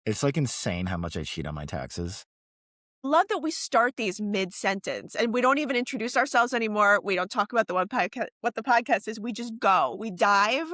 It's like insane how much I cheat on my taxes. Love that we start these mid-sentence and we don't even introduce ourselves anymore. We don't talk about what the podcast is. We just go. We dive.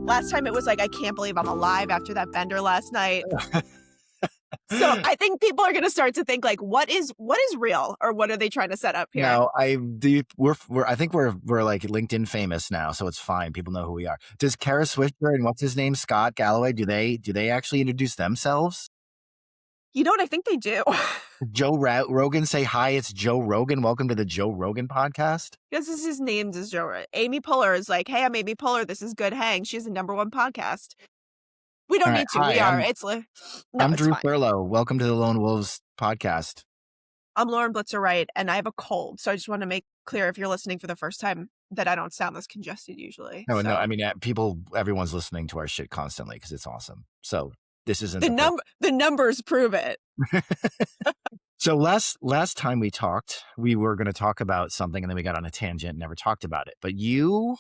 Last time it was like, I can't believe I'm alive after that bender last night. So I think people are going to start to think like, what is real, or what are they trying to set up here? No, I think we're like LinkedIn famous now, so it's fine. People know who we are. Does Kara Swisher and what's his name, Scott Galloway, do they actually introduce themselves? You know what? I think they do. Joe Rogan say, hi, it's Joe Rogan. Welcome to the Joe Rogan podcast. Because his name is Joe Rogan. Amy Poehler is like, hey, I'm Amy Poehler. This is Good Hang. She's the #1 podcast. We don't need to. Hi, we are. It's like, no, I'm it's Drew fine. Thurlow. Welcome to the Lone Wolves podcast. I'm Lauren Blitzer-Wright, and I have a cold. So I just want to make clear, if you're listening for the first time, that I don't sound this congested usually. No, I mean, everyone's listening to our shit constantly because it's awesome. So this isn't the numbers prove it. So last time we talked, we were going to talk about something, and then we got on a tangent and never talked about it. But you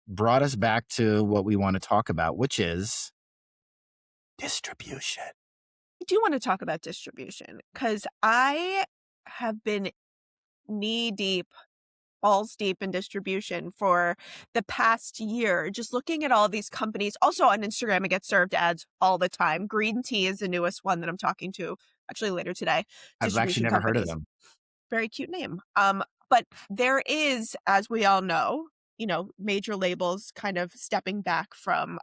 brought us back to what we want to talk about, which is distribution. I do want to talk about distribution because I have been balls deep in distribution for the past year, just looking at all these companies. Also on Instagram, I get served ads all the time. Green Tea is the newest one that I'm talking to actually later today. I've actually never heard of them. Very cute name. But there is, as we all know, major labels kind of stepping back from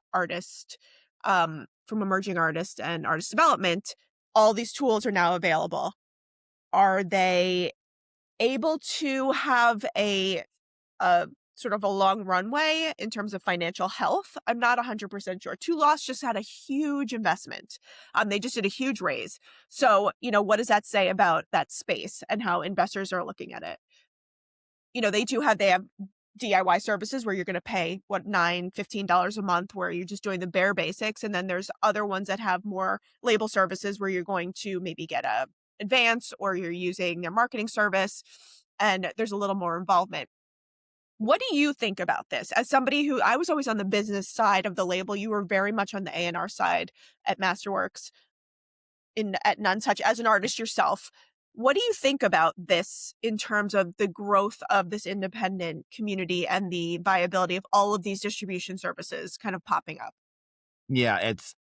from emerging artists and artist development. All these tools are now available. Are they able to have a sort of a long runway in terms of financial health? I'm not 100% sure. Lost just had a huge investment. They just did a huge raise. So, what does that say about that space and how investors are looking at it? They have DIY services where you're going to pay $9, $15 a month, where you're just doing the bare basics. And then there's other ones that have more label services where you're going to maybe get a advance, or you're using their marketing service, and there's a little more involvement. What do you think about this? As somebody who, I was always on the business side of the label, you were very much on the A&R side at Masterworks, at Nonesuch, as an artist yourself. What do you think about this in terms of the growth of this independent community and the viability of all of these distribution services kind of popping up? Yeah, it's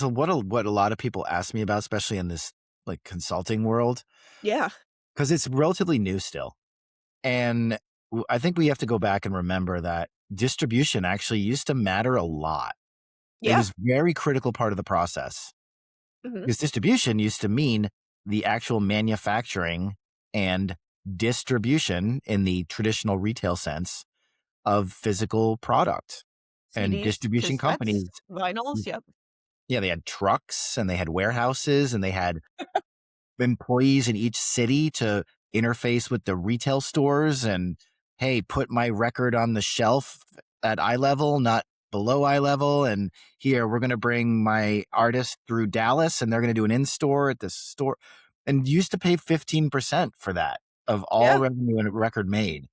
what a lot of people ask me about, especially in this like consulting world. Yeah. Because it's relatively new still. And I think we have to go back and remember that distribution actually used to matter a lot. Yeah. It was a very critical part of the process. Mm-hmm. Because distribution used to mean the actual manufacturing and distribution in the traditional retail sense of physical product. CDs, and distribution companies. Vinyls, yep. Yeah, they had trucks and they had warehouses and they had employees in each city to interface with the retail stores and, hey, put my record on the shelf at eye level, not below eye level. And here, we're going to bring my artist through Dallas and they're going to do an in-store at this store. And used to pay 15% for that of all revenue and record made.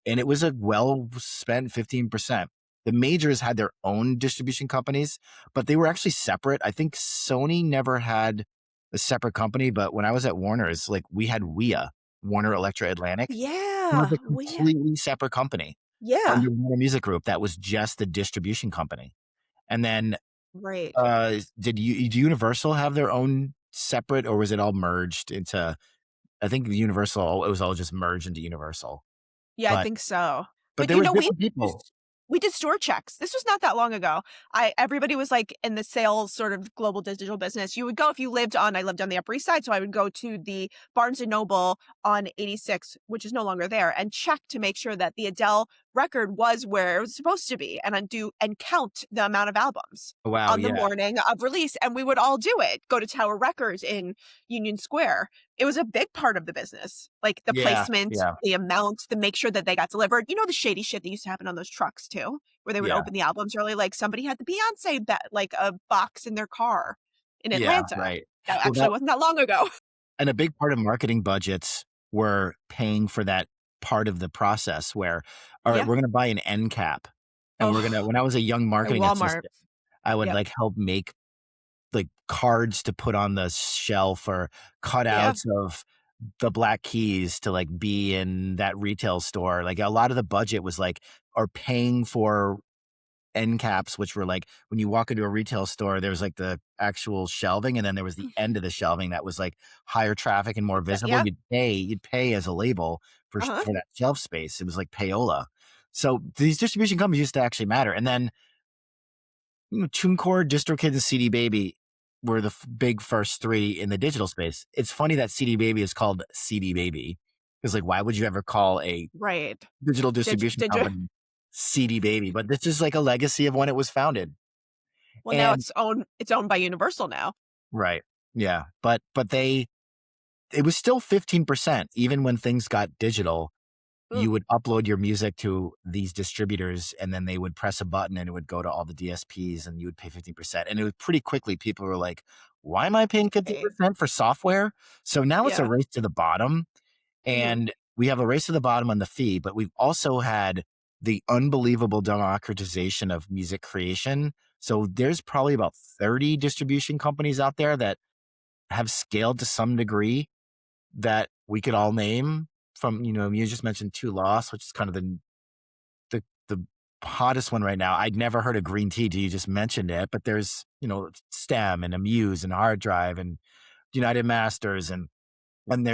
And it was a well-spent 15%. The majors had their own distribution companies, but they were actually separate. I think Sony never had a separate company, but when I was at Warner's, like we had WEA, Warner Electra Atlantic. Yeah. It was a completely separate company. Yeah. Under Warner Music Group, that was just the distribution company. And then, right. Did Universal have their own separate, or was it all merged into? I think Universal, it was all just merged into Universal. Yeah, I think so. But there were different people. We did store checks. This was not that long ago. Everybody was like in the sales sort of global digital business. You would go if you I lived on the Upper East Side, so I would go to the Barnes & Noble on 86, which is no longer there, and check to make sure that the Adele record was where it was supposed to be and undo and count the amount of albums Wow, on the yeah. morning of release. And we would all do it, go to Tower Records in Union Square. It was a big part of the business, like the Yeah, placement, yeah, the amount, the make sure that they got delivered. You know, the shady shit that used to happen on those trucks too, where they would yeah, open the albums early. Like somebody had the Beyonce like a box in their car in yeah, Atlanta. right. That Well, actually wasn't that long ago. and a big part of marketing budgets were paying for that part of the process where, all right, Yeah. we're gonna buy an end cap, and we're gonna Oh, when I was a young at marketing Walmart. assistant, I would, Yep. like, help make, like, cards to put on the shelf or Yeah. cutouts of the Black Keys to, like, be in that retail store. Like, a lot of the budget was, like or paying for end caps, which were like when you walk into a retail store, there was like the actual shelving, and then there was the end of the shelving that was like higher traffic and more visible. Yeah. You'd pay as a label Uh-huh. for that shelf space. It was like payola. So these distribution companies used to actually matter. And then TuneCore, DistroKid, and CD Baby were the big first three in the digital space. It's funny that CD Baby is called CD Baby because, like, why would you ever call a Right. digital Did distribution did you company CD Baby? But this is like a legacy of when it was founded. well, now And it's owned by Universal now. right. Yeah. But it was still 15%. Even when things got digital, Ugh. you would upload your music to these distributors and then they would press a button and it would go to all the DSPs and you would pay 15%. And it was pretty quickly people were like, why am I paying Right. 15% for software? So now it's a Yeah. race to the bottom. Mhm. And we have a race to the bottom on the fee, but we've also had the unbelievable democratization of music creation. So there's probably about 30 distribution companies out there that have scaled to some degree that we could all name from, you just mentioned Two Lost, which is kind of the hottest one right now. I'd never heard of Green Tea till you just mentioned it, but there's, STEM and Amuse and Hard Drive and United Masters and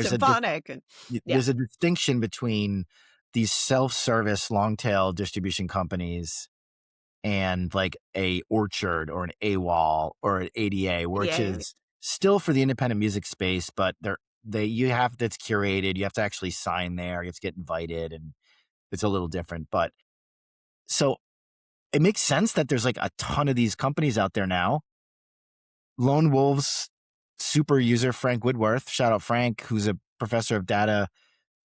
Symphonic and yeah. there's a distinction between these self-service long tail distribution companies and like a Orchard or an AWOL or an ADA, which Yeah. is still for the independent music space, but you have that's curated. You have to actually sign there. You have to get invited, and it's a little different. But so it makes sense that there's like a ton of these companies out there now. Lone Wolves super user Frank Woodworth, shout out Frank, who's a professor of data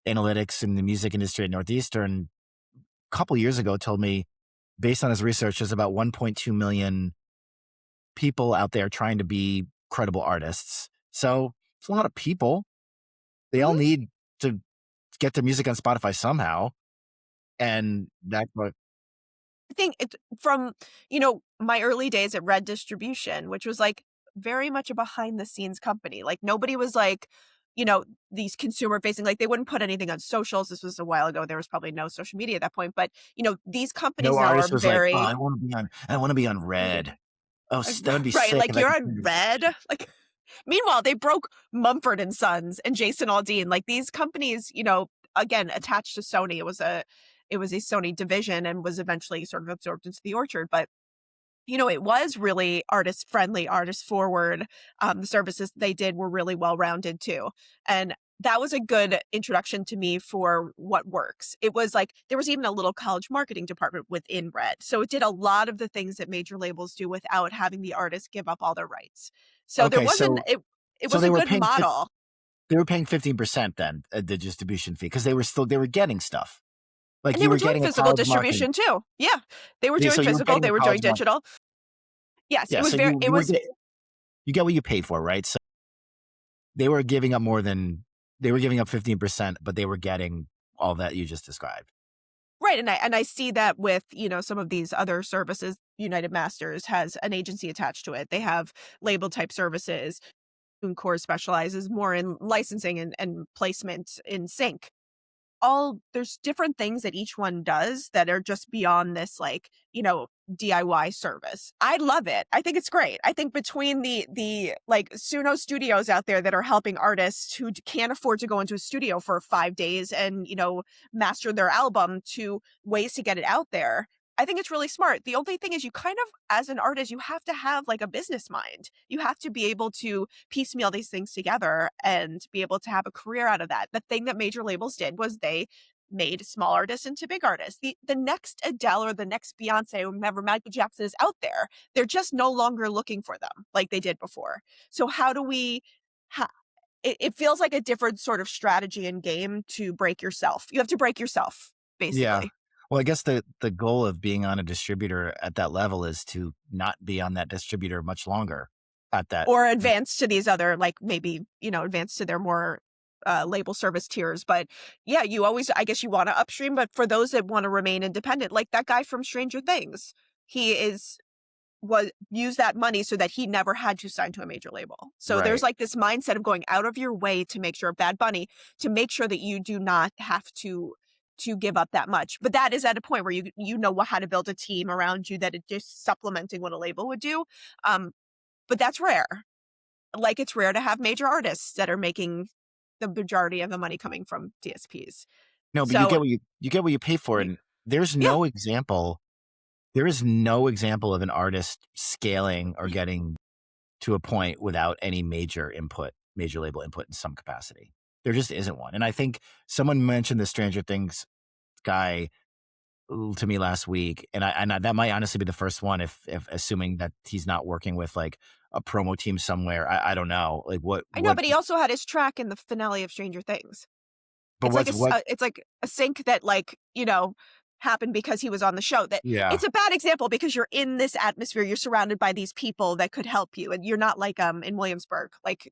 analytics in the music industry at Northeastern, a couple years ago told me, based on his research, there's about 1.2 million people out there trying to be credible artists. So it's a lot of people. They all Mhm. need to get their music on Spotify somehow. And that's what, I think it's from, my early days at Red Distribution, which was like very much a behind the scenes company. Like nobody was like, these consumer facing, like they wouldn't put anything on socials. This was a while ago. There was probably no social media at that point, but these no companies now are artist was like, oh, very I want to be on Red. Oh, that would be right. sick if Like I you're could. on Red. Like meanwhile, they broke Mumford and Sons and Jason Aldean. Like these companies, again, attached to Sony. It was a Sony division and was eventually sort of absorbed into the Orchard. But it was really artist friendly, artist forward. The services they did were really well rounded too. And that was a good introduction to me for what works. It was like there was even a little college marketing department within Red. So it did a lot of the things that major labels do without having the artists give up all their rights. So there Okay, wasn't so it so was a they were good paying model. they were paying 15% then the distribution fee because they were getting stuff. Like And they you were were doing getting a physical college marketing. distribution too. Yeah. They were Yeah, doing so you were physical, getting they a were doing college marketing. digital. Yes, it Yeah, was so very it was you get what you pay for, right? So they were giving up more than they were giving up 15%, but they were getting all that you just described. right, and I see that with, some of these other services. United Masters has an agency attached to it. They have label type services. Core specializes more in licensing and placement in sync. There's different things that each one does that are just beyond this like, DIY service. I love it. I think it's great. I think between the like Suno studios out there that are helping artists who can't afford to go into a studio for 5 days and, master their album to ways to get it out there. I think it's really smart. The only thing is you kind of, as an artist, you have to have like a business mind. You have to be able to piecemeal these things together and be able to have a career out of that. The thing that major labels did was they made small artists into big artists. The next Adele or the next Beyonce or whomever Michael Jackson is out there, they're just no longer looking for them like they did before. So how do we ho it feels like a different sort of strategy and game to break yourself. You have to break yourself, Yeah. basically, Well, I guess the goal of being on a distributor at that level is to not be on that distributor much longer at that. or advance to these other, like, maybe, advance to their more, label service tiers, but, yeah, you always I guess you wanna upstream, but for those that wanna remain independent, like that guy from Stranger Things, he is was use that money so that he never had to sign to a major label. So there's Right. like this mindset of going out of your way to make sure Bad Bunny to make sure that you do not have to give up that much. But that is at a point where you know how to build a team around you that is just supplementing what a label would do. But that's rare. Like it's rare to have major artists that are making the majority of the money coming from DSPs. No, but you So get what you pay for, and there's yeah, no example there is no example of an artist scaling or getting to a point without any major label input in some capacity. There just isn't one. And I think someone mentioned the Stranger Things guy to me last week, and that might honestly be the first one if assuming that he's not working with like a promo team somewhere. I don't know. Like I know, but he also had his track in the finale of Stranger Things. but what's what It's like a sync that, like, happened because he was on the show. That yeah. it's a bad example because you're in this atmosphere, you're surrounded by these people that could help you, and you're not like, in Williamsburg, like,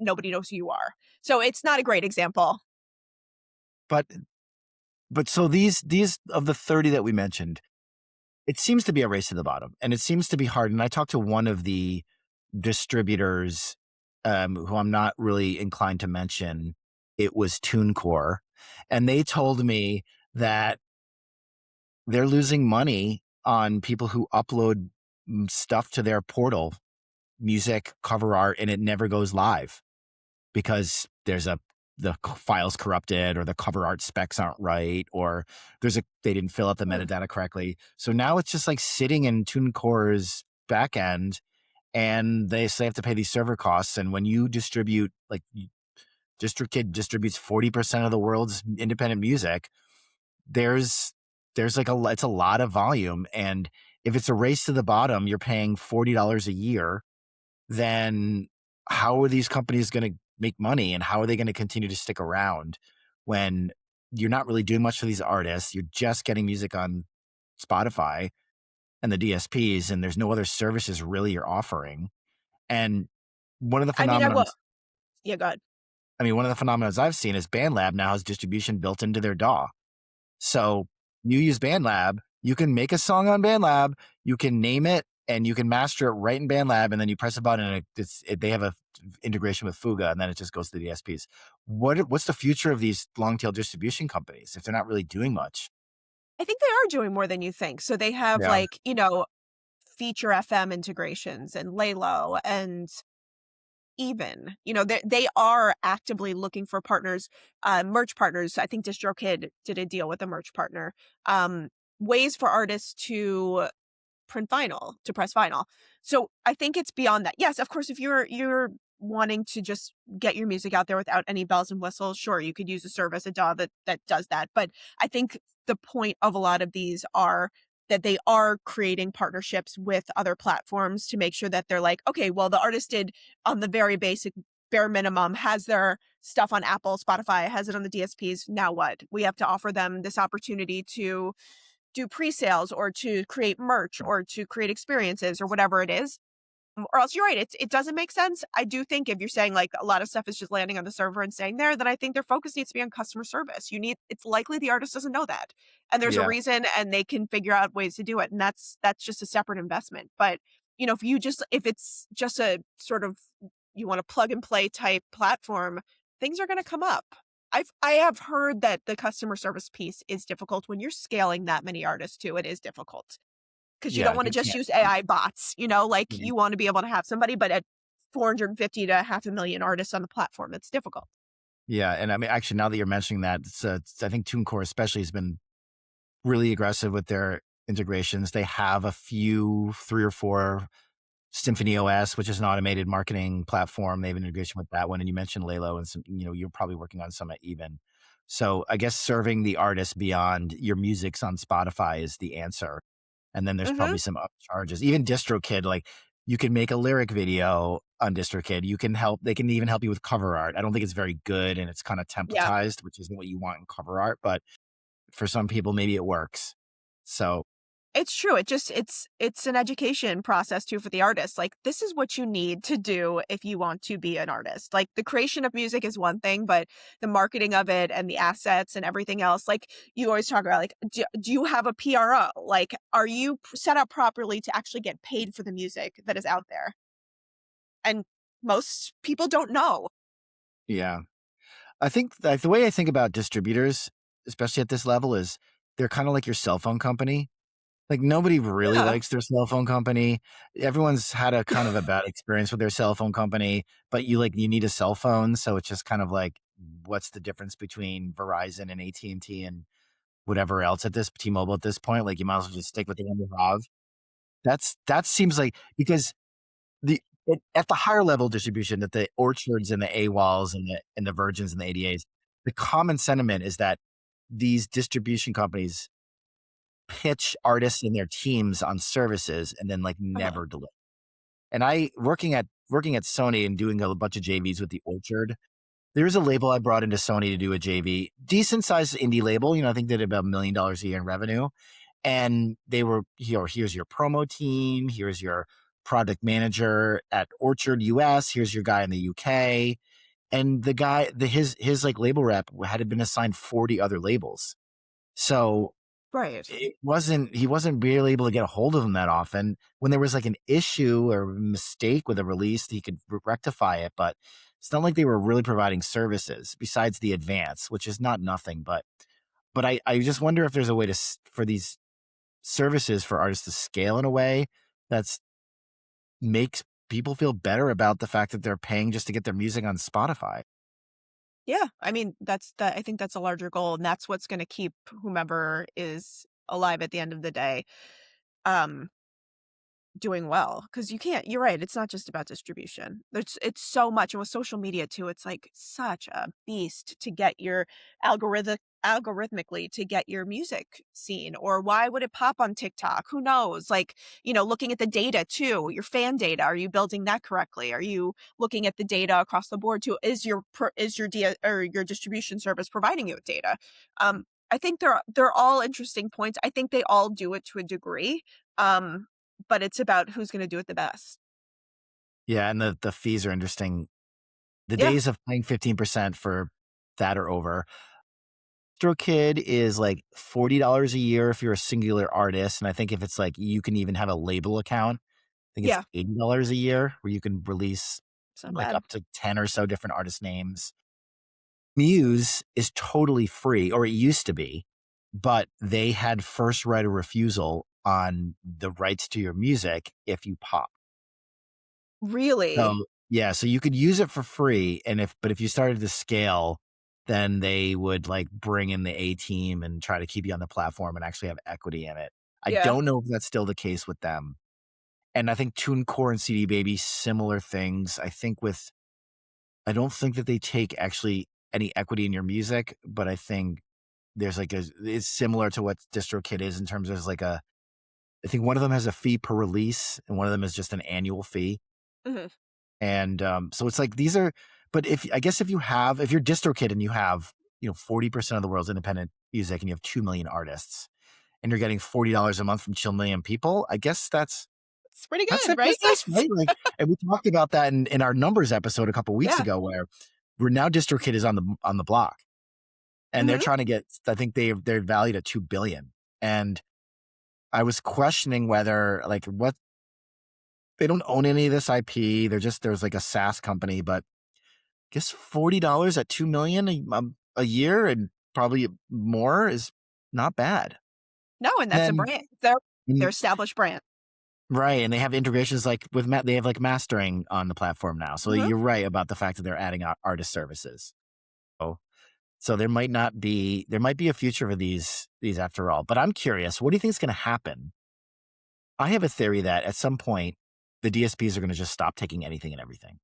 nobody knows who you are. So it's not a great example. But so these of the 30 that we mentioned, it seems to be a race to the bottom, and it seems to be hard. And I talked to one of the distributors, who I'm not really inclined to mention. It was TuneCore, and they told me that they're losing money on people who upload stuff to their portal, music, cover art, and it never goes live because the file's corrupted or the cover art specs aren't right or they didn't fill out the Hmm. metadata correctly. So now it's just like sitting in TuneCore's backend, and they have to pay these server costs. And when you distribute, like DistroKid distributes 40% of the world's independent music, there's it's a lot of volume. And if it's a race to the bottom, you're paying $40 a year, then how are these companies going to make money, and how are they going to continue to stick around when you're not really doing much for these artists? You're just getting music on Spotify and the DSPs, and there's no other services really you're offering. And one of the I mean, I will phenomenons, yeah, go ahead. one of the phenomenons I've seen is BandLab now has distribution built into their DAW. So you use BandLab, you can make a song on BandLab, you can name it, and you can master it right in BandLab, and then you press a button, and they have a integration with Fuga, and then it just goes to the DSPs. What's the future of these long tail distribution companies if they're not really doing much? I think they are doing more than you think. So they have, Yeah. like, Feature FM integrations and Laylo and even, they are actively looking for partners, merch partners. I think DistroKid did a deal with a merch partner. Ways for artists to press vinyl. So I think it's beyond that. Yes, of course, if you're wanting to just get your music out there without any bells and whistles, sure, you could use a service, a DAW that does that. But I think the point of a lot of these are that they are creating partnerships with other platforms to make sure that they're like, okay, well, the artist did on the very basic bare minimum, has their stuff on Apple, Spotify, has it on the DSPs. Now what? We have to offer them this opportunity to do pre-sales or to create merch or to create experiences or whatever it is. Or else you're right, it doesn't make sense. I do think if you're saying like a lot of stuff is just landing on the server and staying there, then I think their focus needs to be on customer service. It's likely the artist doesn't know that. And there's a Yeah. reason and they can figure out ways to do it. And that's just a separate investment. But if it's just a sort of you want a plug and play type platform, things are gonna come up. I have heard that the customer service piece is difficult when you're scaling that many artists too. It is difficult. 'Cause you don't Yeah. wanna You just can't. use AI bots, like, Mhm. you wanna be able to have somebody, but at 450 to 500,000 artists on the platform, it's difficult. Yeah. And actually, now that you're mentioning that, I think TuneCore especially has been really aggressive with their integrations. They have a few, 3 or 4 Symphony OS, which is an automated marketing platform. They have an integration with that one. And you mentioned Laylo and some, you're probably working on some at Even. So I guess serving the artist beyond your music's on Spotify is the answer. And then there's Mhm. probably some upcharges. Even DistroKid, like you can make a lyric video on DistroKid. You can help, they can even help you with cover art. I don't think it's very good and it's kind of Yeah. templatized, which isn't what you want in cover art, but for some people, maybe it works. So It's true. It's an education process too for the artist. Like, this is what you need to do if you want to be an artist. Like, the creation of music is one thing, but the marketing of it and the assets and everything else, like, you always talk about, like, do you have a PRO? Like, are you set up properly to actually get paid for the music that is out there? And most people don't know. yeah, I think like the way I think about distributors, especially at this level, is they're kind of like your cell phone company. Like, nobody really Yeah. likes their cell phone company. Everyone's had a kind of a bad experience with their cell phone company, but you need a cell phone, so it's just kind of like, what's the difference between Verizon and AT&T and T and whatever else at this T-Mobile at this point? Like, you might as well just stick with the one you have. That seems like because at the higher level distribution, at the Orchards and the AWOLs and the Virgins and the ADAs, the common sentiment is that these distribution companies pitch artists and their teams on services and then, like, Uh-huh. never deliver. And I working at Sony and doing a bunch of JVs with the Orchard, there's a label I brought into Sony to do a JV, decent sized indie label, I think they did about $1 million a year in revenue. And they were, here's your promo team, here's your product manager at Orchard US, here's your guy in the UK. And the guy, his like label rep had been assigned 40 other labels. So Right. he wasn't really able to get a hold of them that often. When there was like an issue or mistake with a release, he could rectify it, but it's not like they were really providing services besides the advance, which is not nothing, but I just wonder if there's a way for these services for artists to scale in a way that's makes people feel better about the fact that they're paying just to get their music on Spotify. Yeah. I mean, I think that's a larger goal, and that's what's gonna keep whomever is alive at the end of the day. Um Doing well, because you're right, it's not just about distribution. It's so much, and with social media too, it's, like, such a beast to get your algorithmically to get your music seen, or why would it pop on TikTok? Who knows? Like, looking at the data too, your fan data, are you building that correctly? Are you looking at the data across the board too? Is your or your distribution service providing you with data? I think they're all interesting points. I think they all do it to a degree. But it's about who's gonna do it the best. Yeah, and the fees are interesting. The Yeah, days of paying 15% for that are over. DistroKid is like $40 a year if you're a singular artist, and I think if it's like you can even have a label account, I think it's yeah, $80 a year where you can release it's not like bad. up to 10 or so different artist names. Muse is totally free, or it used to be, but they had first right of refusal on the rights to your music if you pop. Really? So, yeah, so you could use it for free, and if you started to scale, then they would, like, bring in the A team and try to keep you on the platform and actually have equity in it. I Yeah. don't know if that's still the case with them. And I think TuneCore and CD Baby, similar things. I don't think that they take actually any equity in your music, but I think there's like it's similar to what DistroKid is in terms of there's like I think one of them has a fee per release and one of them is just an annual fee. Mhm. And, so it's like these are but if if you're DistroKid and you have, 40% of the world's independent music and you have 2,000,000 artists and you're getting $40 a month from 2,000,000 people, I guess It's pretty that's good, their right? business, right? Like, and we talked about that in our numbers episode a couple weeks Yeah. ago where we're now DistroKid is on the block and they're Mhm. trying to get I think they're valued at 2,000,000,000. And I was questioning whether like what they don't own any of this IP. There's like a SaaS company, but guess $40 at 2,000,000 a year and probably more is not bad. No, and that's a Then brand. They're mm, established brand. right, and they have integrations like with they have like mastering on the platform now. So Mhm. you're right about the fact that they're adding artist services. So so there might be a future for these after all. But I'm curious, what do you think is going to happen? I have a theory that at some point the DSPs are going to just stop taking anything and everything.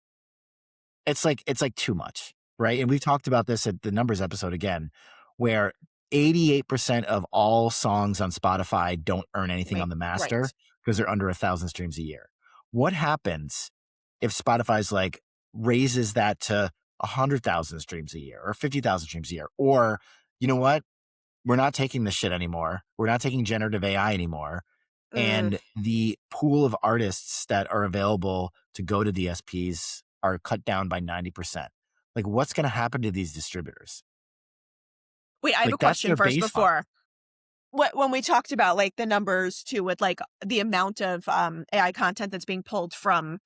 It's like too much. right? And we've talked about this at the numbers episode again, where 88% of all songs on Spotify don't earn anything on the master Right. because they're under 1,000 streams a year. What happens if Spotify's like raises that to 100,000 streams a year or 50,000 streams a year? Or, you know what? We're not taking this shit anymore. We're not taking generative AI anymore. Mm. And the pool of artists that are available to go to DSPs are cut down by 90%. Like, what's going to happen to these distributors? Wait, I have a Like, that's question their first baseline. before. When we talked about, like, the numbers too with, like, the amount of, AI content that's being pulled from,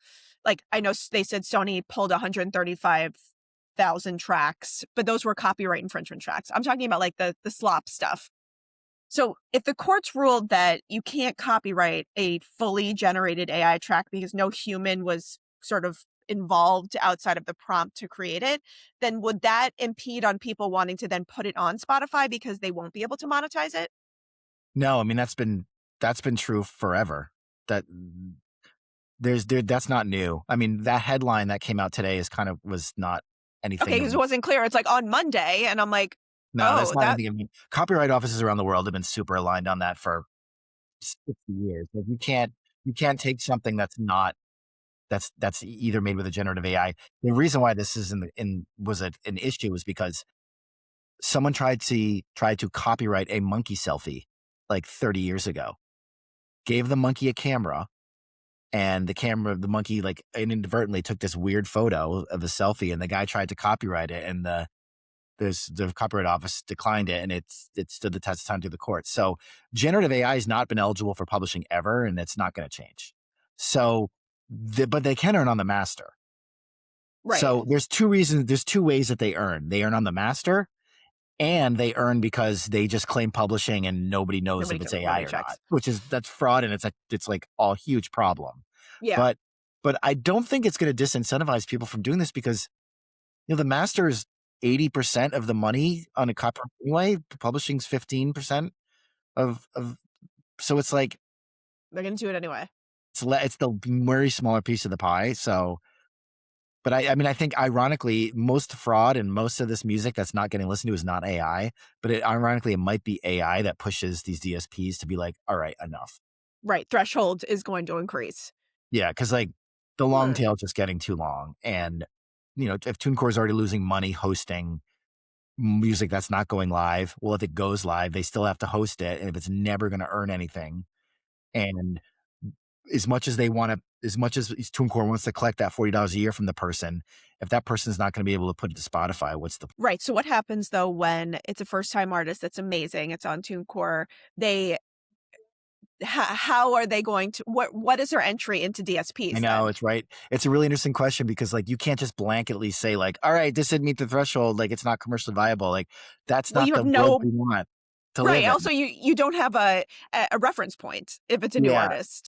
like, I know they said Sony pulled 135,000 tracks, but those were copyright infringement tracks. I'm talking about, like, the Slop stuff. So, if the courts ruled that you can't copyright a fully generated AI track because no human was sort of involved outside of the prompt to create it, then would that impede on people wanting to then put it on Spotify because they won't be able to monetize it? No, I mean, that's been true forever. That that's not new. I mean, that headline that came out today is kind of was not anything Okay, that because it we. wasn't clear. It's like on Monday, and I'm like, No, that's "Oh, not that anything. I mean, copyright offices around the world have been super aligned on that for 60 years. Like, you can't take something that's not that's either made with a generative AI. The reason why this is in was an issue was because someone tried to copyright a monkey selfie like 30 years ago. Gave the monkey a camera, and the monkey like inadvertently took this weird photo of a selfie, and the guy tried to copyright it, and the copyright office declined it, and it stood the test of time through the courts. So generative AI has not been eligible for publishing ever, and it's not going to change. So, but they can earn on the master. right." So there's two reasons. There's two ways that they earn. They earn on the master, and they earn because they just claim publishing, and nobody knows if it's AI Nobody or not. checks. That's fraud, and it's like a huge problem. Yeah, But I don't think it's going to disincentivize people from doing this because the master is 80% of the money on a copy anyway. Publishing's 15% of so it's like they're gonna do it anyway. it's the very smaller piece of the pie. So, but I mean, I think ironically, most fraud and most of this music that's not getting listened to is not AI. But ironically, it might be AI that pushes these DSPs to be like, all right, enough. Right, threshold is going to increase. Yeah, because like the long Huh. tail is just getting too long, and if TuneCore is already losing money hosting music that's not going live. Well, if it goes live, they still have to host it. And if it's never going to earn anything, and as much as as much as TuneCore wants to collect that $40 a year from the person, if that person's not going to be able to put it to Spotify, what's the. Right, so what happens, though, when it's a first-time artist that's amazing, it's on TuneCore, they how are they going to what is their entry into I DSPs know then? it's right. It's a really interesting question because like you can't just blanketly say like, all right, this didn't meet the threshold, like it's not commercially viable. Like that's Well, not you have the world no we want to live right, in. also, you don't have a reference point if it's a new Yeah. artist.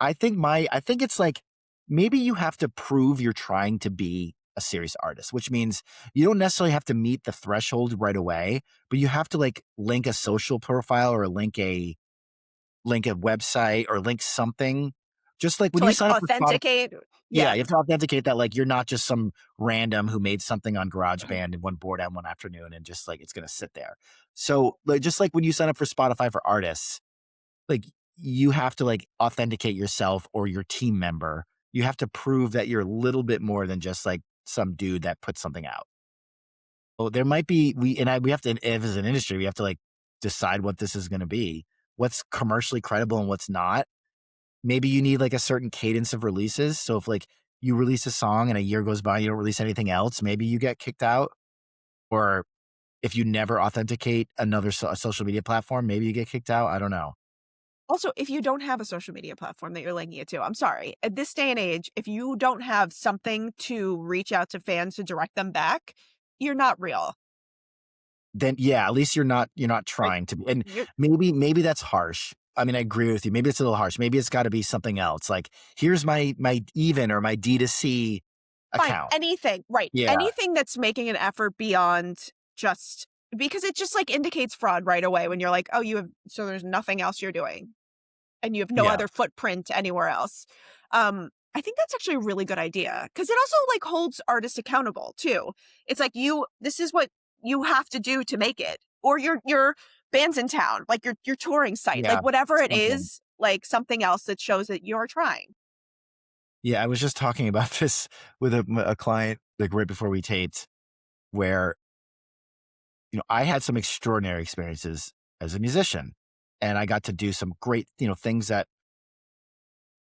I think it's like maybe you have to prove you're trying to be a serious artist, which means you don't necessarily have to meet the threshold right away, but you have to like link a social profile or link a website or link something. Just like when To, you like, sign up for Spotify, authenticate yeah, yeah, you have to authenticate that like you're not just some random who made something on GarageBand in one board at one afternoon and just like it's gonna sit there. So like just like when you sign up for Spotify for artists, like you have to like authenticate yourself or your team member. You have to prove that you're a little bit more than just like some dude that puts something out. Well, there might be we have to if as an industry, we have to like decide what this is going to be. What's commercially credible and what's not. Maybe you need like a certain cadence of releases. So if like you release a song and a year goes by, you don't release anything else, maybe you get kicked out. Or if you never authenticate another a social media platform, maybe you get kicked out. I don't know. also, if you don't have a social media platform that you're linking it to, I'm sorry, at this day and age, if you don't have something to reach out to fans to direct them back, you're not real. Then yeah, at least you're not Like, trying to be. And you're maybe that's harsh. I mean, I agree with you. Maybe it's a little harsh. Maybe it's got to be something else. Like here's my even or my D2C fine, account. anything, right, Yeah, anything that's making an effort beyond just because it just, like, indicates fraud right away when you're like, "Oh, you have so there's nothing else you're doing, and you have no yeah. other footprint anywhere else." Um I think that's actually a really good idea because it also like holds artists accountable too. It's like this is what you have to do to make it, or your band's in town, like your touring site, Yeah, like whatever it something. is, like something else that shows that you're trying. Yeah, I was just talking about this with a client like right before we taped, where I had some extraordinary experiences as a musician, and I got to do some great things that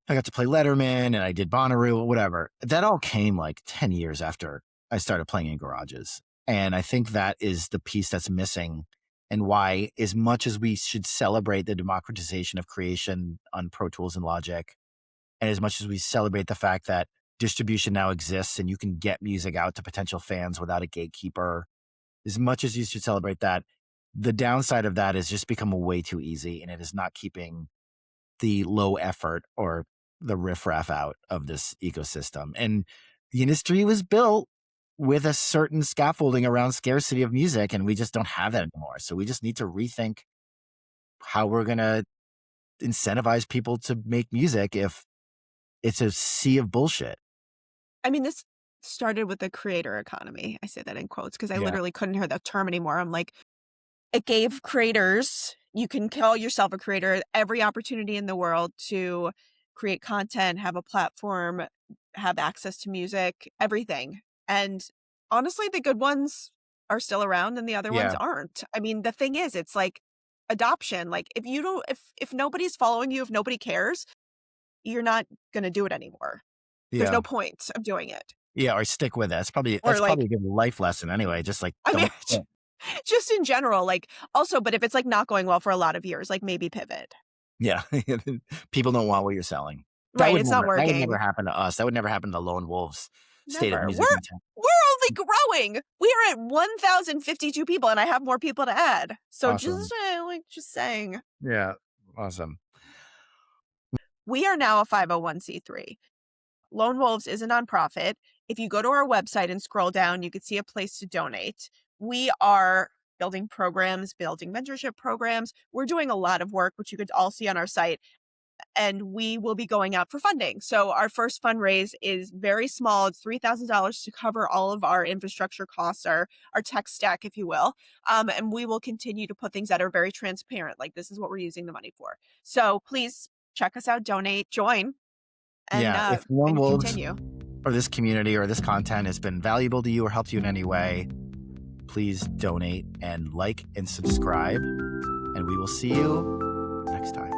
I got to play Letterman and I did Bonnaroo, whatever. That all came like 10 years after I started playing in garages. And I think that is the piece that's missing, and why, as much as we should celebrate the democratization of creation on Pro Tools and Logic, and as much as we celebrate the fact that distribution now exists and you can get music out to potential fans without a gatekeeper, as much as you should celebrate that, the downside of that is just become way too easy, and it is not keeping the low effort or the riffraff out of this ecosystem. And the industry was built with a certain scaffolding around scarcity of music, and we just don't have that anymore. So we just need to rethink how we're going to incentivize people to make music if it's a sea of bullshit. I mean, this started with the creator economy. I say that in quotes because I Yeah. literally couldn't hear that term anymore. I'm like, it gave creators, you can call yourself a creator, every opportunity in the world to create content, have a platform, have access to music, everything. And honestly, the good ones are still around and the other ones Yeah. aren't. I mean, the thing is, it's like adoption. Like if you don't, if nobody's following you, if nobody cares, you're not going to do it anymore. There's Yeah. no point of doing it. Yeah. Or stick with it. Or That's like, probably a good life lesson anyway. Just like, I mean, don't quit. just in general, like also, but if it's like not going well for a lot of years, like maybe pivot. Yeah. People don't want what you're selling. Right, it's not That would never working. happen to us. That would never happen to Lone Wolves State of Never. Music in Town. We're only growing. We are at 1,052 people, and I have more people to add. So Awesome. just saying, Yeah. Awesome. we are now a 501c3. Lone Wolves is a nonprofit. If you go to our website and scroll down, you can see a place to donate. We are building programs, building mentorship programs. We're doing a lot of work, which you could all see on our site. And we will be going out for funding. So our first fundraise is very small. It's $3,000 to cover all of our infrastructure costs, our tech stack, if you will. And we will continue to put things that are very transparent. Like this is what we're using the money for. So please check us out, donate, join, Yeah. If Lone and Wolves continue. or this community or this content has been valuable to you or helped you in any way, please donate and like and subscribe. And we will see you next time.